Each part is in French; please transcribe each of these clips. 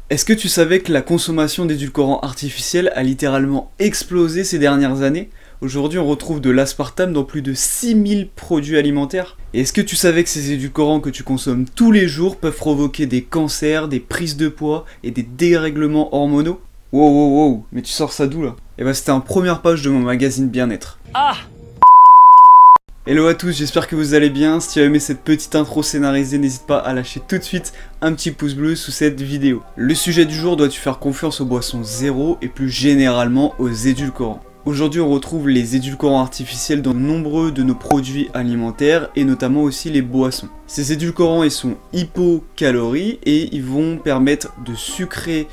Est-ce que tu savais que la consommation d'édulcorants artificiels a littéralement explosé ces dernières années? Aujourd'hui, on retrouve de l'aspartame dans plus de 6000 produits alimentaires. Et est-ce que tu savais que ces édulcorants que tu consommes tous les jours peuvent provoquer des cancers, des prises de poids et des dérèglements hormonaux? Wow, wow, wow, mais tu sors ça d'où là? Eh ben c'était en première page de mon magazine Bien-être. Ah! Hello à tous, j'espère que vous allez bien. Si tu as aimé cette petite intro scénarisée, n'hésite pas à lâcher tout de suite un petit pouce bleu sous cette vidéo. Le sujet du jour, dois-tu faire confiance aux boissons zéro et plus généralement aux édulcorants? Aujourd'hui, on retrouve les édulcorants artificiels dans nombreux de nos produits alimentaires et notamment aussi les boissons. Ces édulcorants, ils sont hypocalories et ils vont permettre de sucrer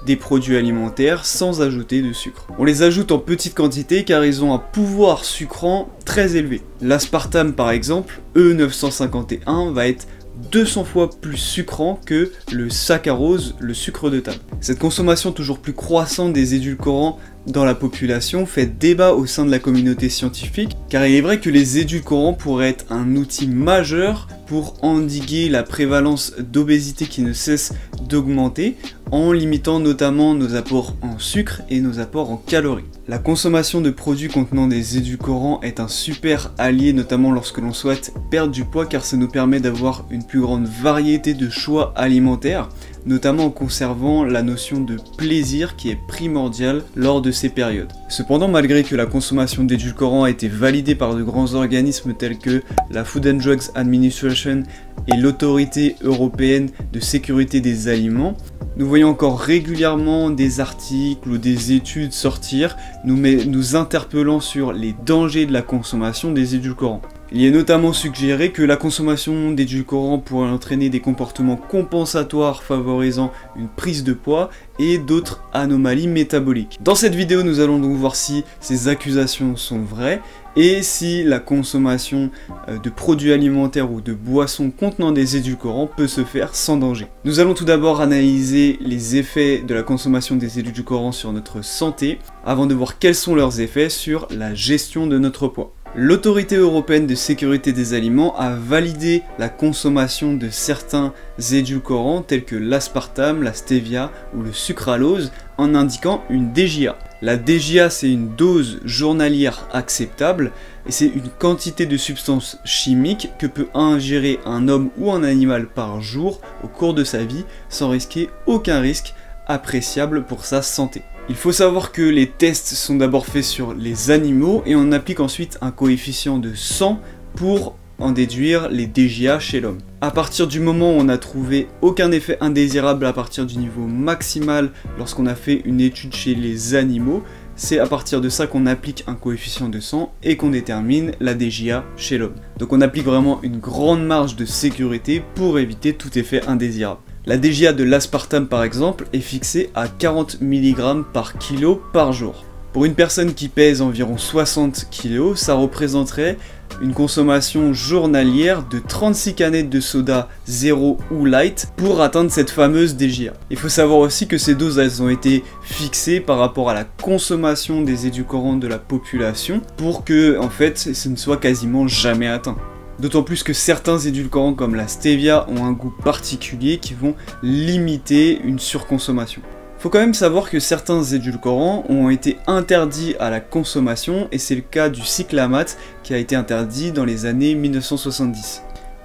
des produits alimentaires sans ajouter de sucre. On les ajoute en petite quantité car ils ont un pouvoir sucrant très élevé. L'aspartame par exemple, E951 va être 200 fois plus sucrant que le saccharose, le sucre de table. Cette consommation toujours plus croissante des édulcorants dans la population fait débat au sein de la communauté scientifique, car il est vrai que les édulcorants pourraient être un outil majeur pour endiguer la prévalence d'obésité qui ne cesse d'augmenter, en limitant notamment nos apports en sucre et nos apports en calories. La consommation de produits contenant des édulcorants est un super allié, notamment lorsque l'on souhaite perdre du poids, car ça nous permet d'avoir une plus grande variété de choix alimentaires, notamment en conservant la notion de plaisir qui est primordiale lors de ces périodes. Cependant, malgré que la consommation d'édulcorants a été validée par de grands organismes tels que la Food and Drugs Administration et l'Autorité européenne de sécurité des aliments, nous voyons encore régulièrement des articles ou des études sortir nous interpellant sur les dangers de la consommation des édulcorants. Il est notamment suggéré que la consommation d'édulcorants pourrait entraîner des comportements compensatoires favorisant une prise de poids et d'autres anomalies métaboliques. Dans cette vidéo, nous allons donc voir si ces accusations sont vraies et si la consommation de produits alimentaires ou de boissons contenant des édulcorants peut se faire sans danger. Nous allons tout d'abord analyser les effets de la consommation des édulcorants sur notre santé avant de voir quels sont leurs effets sur la gestion de notre poids. L'Autorité européenne de sécurité des aliments a validé la consommation de certains édulcorants tels que l'aspartame, la stevia ou le sucralose en indiquant une DJA. La DJA, c'est une dose journalière acceptable et c'est une quantité de substances chimiques que peut ingérer un homme ou un animal par jour au cours de sa vie sans risquer aucun risque appréciable pour sa santé. Il faut savoir que les tests sont d'abord faits sur les animaux et on applique ensuite un coefficient de 100 pour en déduire les DJA chez l'homme. À partir du moment où on n'a trouvé aucun effet indésirable à partir du niveau maximal lorsqu'on a fait une étude chez les animaux, c'est à partir de ça qu'on applique un coefficient de 100 et qu'on détermine la DJA chez l'homme. Donc on applique vraiment une grande marge de sécurité pour éviter tout effet indésirable. La DJA de l'aspartame par exemple est fixée à 40 mg par kilo par jour. Pour une personne qui pèse environ 60 kg, ça représenterait une consommation journalière de 36 canettes de soda zéro ou light pour atteindre cette fameuse DJA. Il faut savoir aussi que ces doses elles ont été fixées par rapport à la consommation des édulcorants de la population pour que en fait ce ne soit quasiment jamais atteint. D'autant plus que certains édulcorants comme la stevia ont un goût particulier qui vont limiter une surconsommation. Faut quand même savoir que certains édulcorants ont été interdits à la consommation et c'est le cas du cyclamate qui a été interdit dans les années 1970.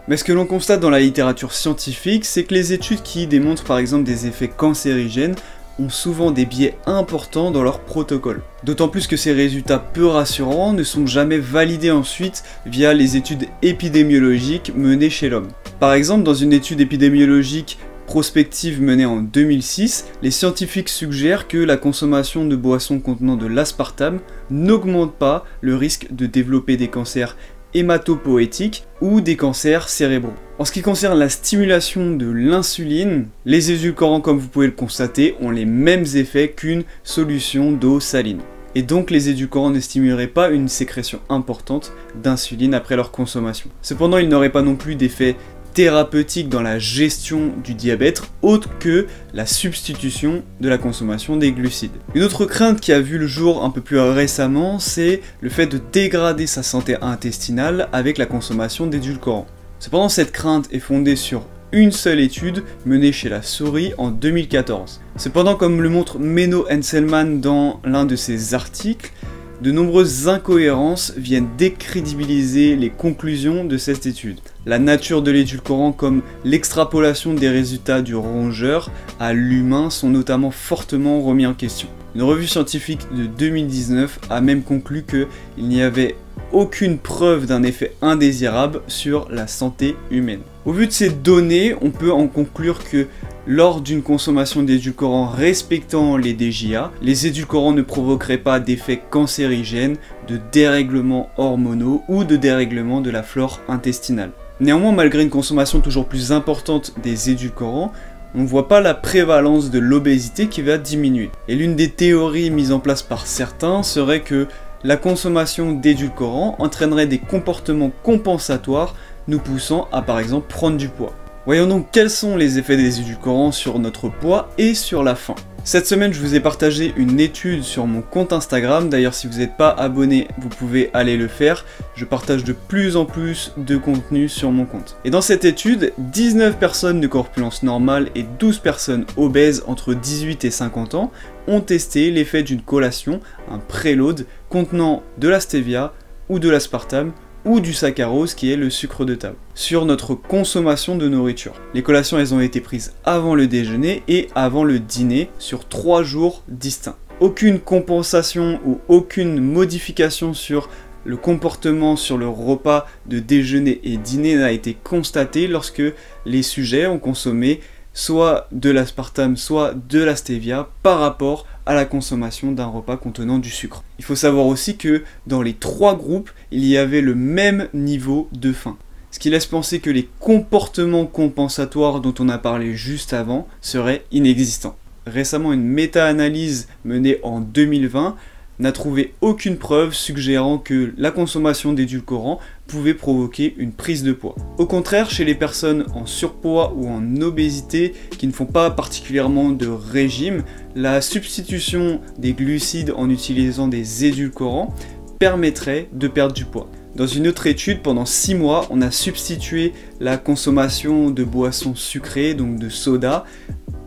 Mais ce que l'on constate dans la littérature scientifique, c'est que les études qui démontrent par exemple des effets cancérigènes ont souvent des biais importants dans leur protocole. D'autant plus que ces résultats peu rassurants ne sont jamais validés ensuite via les études épidémiologiques menées chez l'homme. Par exemple, dans une étude épidémiologique prospective menée en 2006, les scientifiques suggèrent que la consommation de boissons contenant de l'aspartame n'augmente pas le risque de développer des cancers hématopoïétiques ou des cancers cérébraux. En ce qui concerne la stimulation de l'insuline, les édulcorants, comme vous pouvez le constater, ont les mêmes effets qu'une solution d'eau saline. Et donc les édulcorants ne stimuleraient pas une sécrétion importante d'insuline après leur consommation. Cependant, ils n'auraient pas non plus d'effet thérapeutique dans la gestion du diabète autre que la substitution de la consommation des glucides. Une autre crainte qui a vu le jour un peu plus récemment, c'est le fait de dégrader sa santé intestinale avec la consommation d'édulcorants. Cependant, cette crainte est fondée sur une seule étude menée chez la souris en 2014. Cependant, comme le montre Menno Henselman dans l'un de ses articles, de nombreuses incohérences viennent décrédibiliser les conclusions de cette étude. La nature de l'édulcorant comme l'extrapolation des résultats du rongeur à l'humain sont notamment fortement remis en question. Une revue scientifique de 2019 a même conclu qu'il n'y avait aucune preuve d'un effet indésirable sur la santé humaine. Au vu de ces données, on peut en conclure que lors d'une consommation d'édulcorants respectant les DJA, les édulcorants ne provoqueraient pas d'effets cancérigènes, de dérèglements hormonaux ou de dérèglement de la flore intestinale. Néanmoins, malgré une consommation toujours plus importante des édulcorants, on ne voit pas la prévalence de l'obésité qui va diminuer. Et l'une des théories mises en place par certains serait que la consommation d'édulcorants entraînerait des comportements compensatoires nous poussant à par exemple prendre du poids. Voyons donc quels sont les effets des édulcorants sur notre poids et sur la faim. Cette semaine, je vous ai partagé une étude sur mon compte Instagram. D'ailleurs, si vous n'êtes pas abonné, vous pouvez aller le faire. Je partage de plus en plus de contenu sur mon compte. Et dans cette étude, 19 personnes de corpulence normale et 12 personnes obèses entre 18 et 50 ans ont testé l'effet d'une collation, un préload, contenant de la stevia ou de l'aspartame ou du saccharose qui est le sucre de table, sur notre consommation de nourriture. Les collations, elles ont été prises avant le déjeuner et avant le dîner sur 3 jours distincts. Aucune compensation ou aucune modification sur le comportement sur le repas de déjeuner et dîner n'a été constatée lorsque les sujets ont consommé soit de l'aspartame, soit de la stevia par rapport à la consommation d'un repas contenant du sucre. Il faut savoir aussi que dans les 3 groupes, il y avait le même niveau de faim. Ce qui laisse penser que les comportements compensatoires dont on a parlé juste avant seraient inexistants. Récemment, une méta-analyse menée en 2020 n'a trouvé aucune preuve suggérant que la consommation d'édulcorants pouvait provoquer une prise de poids. Au contraire, chez les personnes en surpoids ou en obésité qui ne font pas particulièrement de régime, la substitution des glucides en utilisant des édulcorants permettrait de perdre du poids. Dans une autre étude, pendant 6 mois, on a substitué la consommation de boissons sucrées, donc de soda,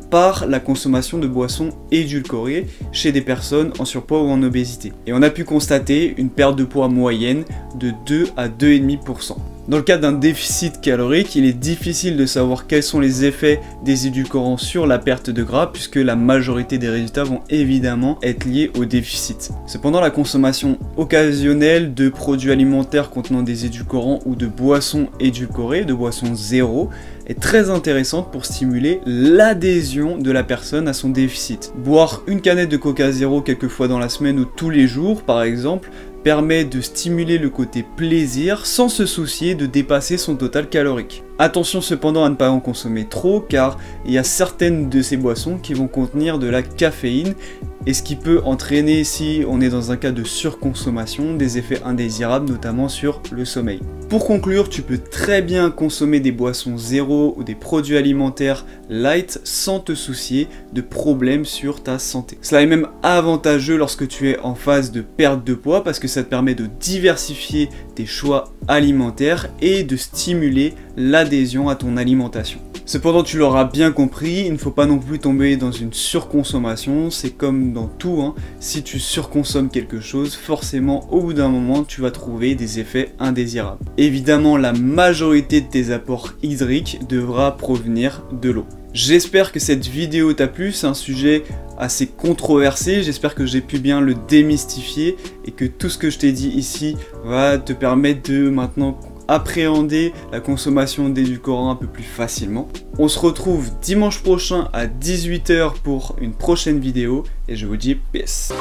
par la consommation de boissons édulcorées chez des personnes en surpoids ou en obésité. Et on a pu constater une perte de poids moyenne de 2 à 2,5%. Dans le cas d'un déficit calorique, il est difficile de savoir quels sont les effets des édulcorants sur la perte de gras puisque la majorité des résultats vont évidemment être liés au déficit. Cependant, la consommation occasionnelle de produits alimentaires contenant des édulcorants ou de boissons édulcorées, de boissons zéro, est très intéressante pour stimuler l'adhésion de la personne à son déficit. Boire une canette de Coca Zéro quelques fois dans la semaine ou tous les jours par exemple permet de stimuler le côté plaisir sans se soucier de dépasser son total calorique. Attention cependant à ne pas en consommer trop car il y a certaines de ces boissons qui vont contenir de la caféine et ce qui peut entraîner, si on est dans un cas de surconsommation, des effets indésirables notamment sur le sommeil. Pour conclure, tu peux très bien consommer des boissons zéro ou des produits alimentaires light sans te soucier de problèmes sur ta santé. Cela est même avantageux lorsque tu es en phase de perte de poids parce que ça te permet de diversifier tes choix alimentaires et de stimuler l'adhésion à ton alimentation. Cependant, tu l'auras bien compris, il ne faut pas non plus tomber dans une surconsommation, c'est comme dans tout, hein. Si tu surconsommes quelque chose, forcément au bout d'un moment tu vas trouver des effets indésirables. Évidemment, la majorité de tes apports hydriques devra provenir de l'eau. J'espère que cette vidéo t'a plu, c'est un sujet assez controversé, j'espère que j'ai pu bien le démystifier et que tout ce que je t'ai dit ici va te permettre de maintenant appréhender la consommation d'édulcorants un peu plus facilement. On se retrouve dimanche prochain à 18 h pour une prochaine vidéo et je vous dis peace.